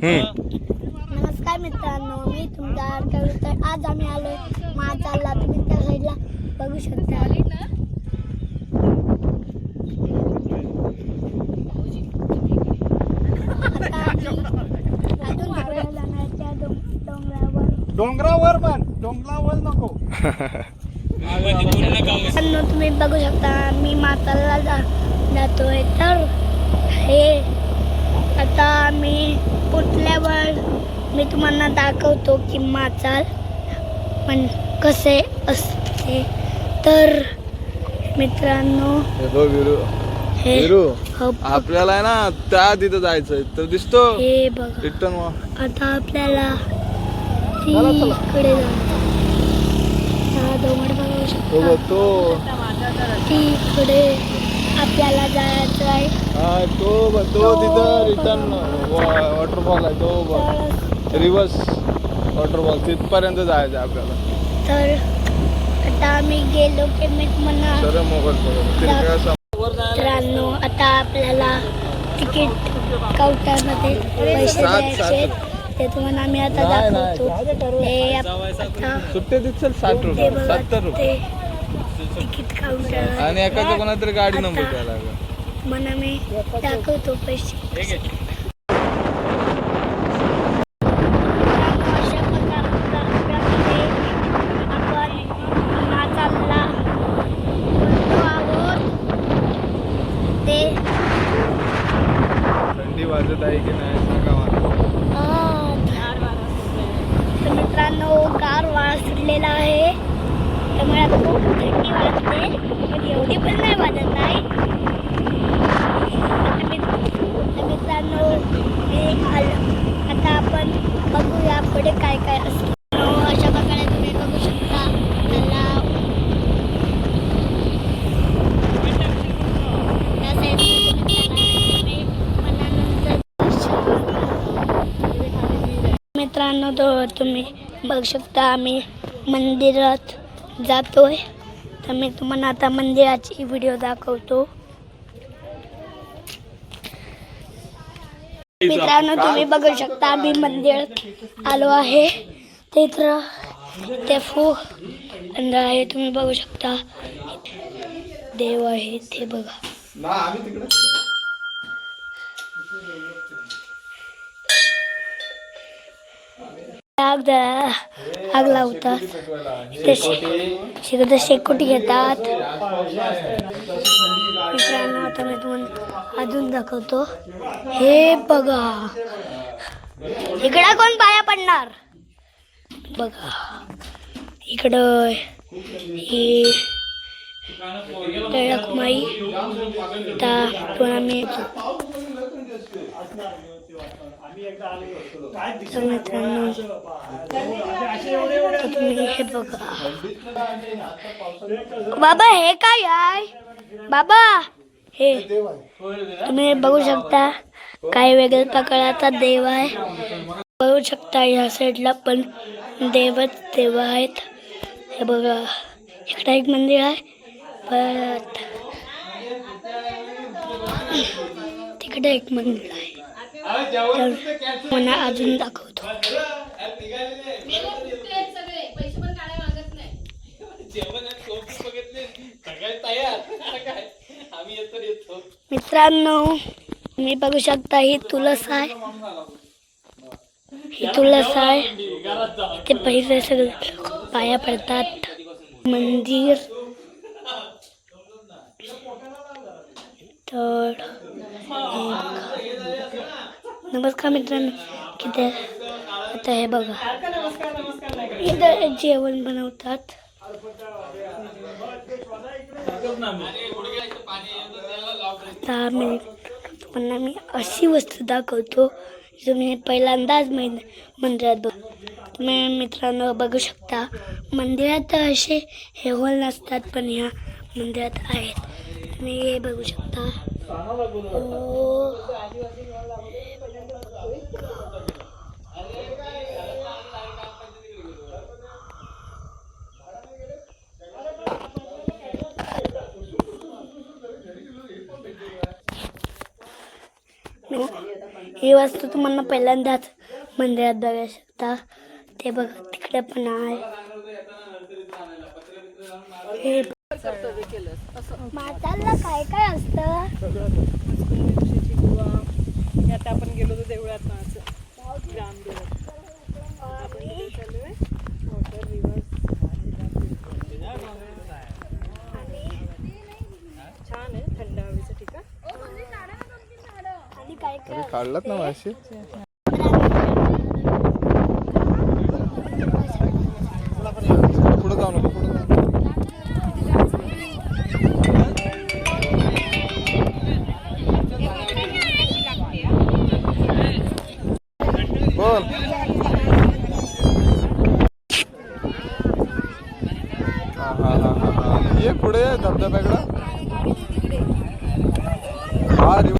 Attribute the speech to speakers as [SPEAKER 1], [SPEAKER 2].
[SPEAKER 1] नमस्कार मित्रांनो, मी तुमचा तर आज आम्ही आलोय महाचालला. तुम्ही त्या साईडला बघू शकता.
[SPEAKER 2] डोंगरावर पण डोंगरावर नको.
[SPEAKER 1] तुम्ही बघू शकता मी महाचालला जातोय. तर हे आता मी उठल्यावर मी तुम्हाला दाखवतो की महाचाल पण कसे असते. तर मित्रांनो हे
[SPEAKER 2] आपल्याला आहे ना त्या तिथं जायचंय तर दिसतो.
[SPEAKER 1] हे बघा
[SPEAKER 2] रिटर्न
[SPEAKER 1] आता आपल्याला तिकडे
[SPEAKER 2] तो
[SPEAKER 1] तिकडे आपल्याला जायचं आहे.
[SPEAKER 2] तो तिथं रिटर्न वॉटरफॉल आहे. तो रिव्हर्स वॉटरफॉल तिथपर्यंत जायचं आहे आपल्याला.
[SPEAKER 1] तर आता आम्ही गेलो की मी तुम्हाला मित्रांनो आता आपल्याला तिकीट काउंटरमध्ये पैसे द्यायचे ते तुम्हाला आम्ही आता दाखवतो. हे आता
[SPEAKER 2] सुट्टे दिसतील 60 रुपये 70 रुपये
[SPEAKER 1] तिकीट काउंटर
[SPEAKER 2] आणि एखाद्या कोणातरी गाडी नंबर द्यायला
[SPEAKER 1] मला मी दाखवतो पैसे.
[SPEAKER 2] थंडी वाजत आहे की नाही सांगा मला.
[SPEAKER 1] मित्रांनो गार वारा सुटलेला आहे त्यामुळे आता खूप थंडी वाजते पण एवढी पण नाही वाजत नाही. मित्रांनो हे आलं. आता आपण बघूया पुढे काय काय असतं. अशा प्रकारे तुम्ही बघू शकता तलाव. मित्रांनो तो तुम्ही बघू शकता आम्ही मंदिरात जातोय. तर मी तुम्हाला आता मंदिराची व्हिडिओ दाखवतो. मित्रांनो तुम्ही बघू शकता आम्ही मंदिरात आलो आहे. ते फुल आहे तुम्ही बघू शकता. देव आहे ते बघा. आग लावतात तिथे शेकोटी घेतात. मित्रांनो आता मी तुम्हाला अजून दाखवतो. हे बघा इकडं कोण पाया पडणार बघा. इकडं ही टिळकमाई पण आम्ही मित्रांनो तुम्ही हे बघा. बाबा हे काय आहे बाबा. हे तुम्ही बघू शकता काय वेगळ्या प्रकारचा देव आहे. बघू शकता या साईडला पण देवच देव आहेत. हे बघा इकडे एक मंदिर आहे. परत तिकडे एक मंदिर आहे. मला अजून दाखवतो. मित्रांनो मी बघू शकता ही तुळस आहे. ही तुळस आहे. ते पैसे सगळे पाया पडतात. मंदिर तर नमस्कार मित्रांनो किती आता हे बघा इथं जेवण बनवतात. आता तुम्हाला मी अशी वस्तू दाखवतो जो मी पहिल्यांदाच मंदिरात बघ. तुम्ही मित्रांनो बघू शकता मंदिरात असे हे हॉल नसतात पण ह्या मंदिरात आहेत. तुम्ही हे बघू शकता. ही वस्तू तुम्हाला पहिल्यांदाच मंदिरात बघू शकता. ते बघा तिकडे पण आहे. हे म्हातारला काय काय असतं?
[SPEAKER 3] आता आपण गेलो होतो देवळात ना असं रामदेवात आपण तिथे चाललोय वॉटर रिव्हर्स छान आहे थंड हवेचं ठिकाण.
[SPEAKER 1] आणि काय काय
[SPEAKER 2] काढलात ना मासे. पुढे जाऊ नको पुढे जाऊ बोल.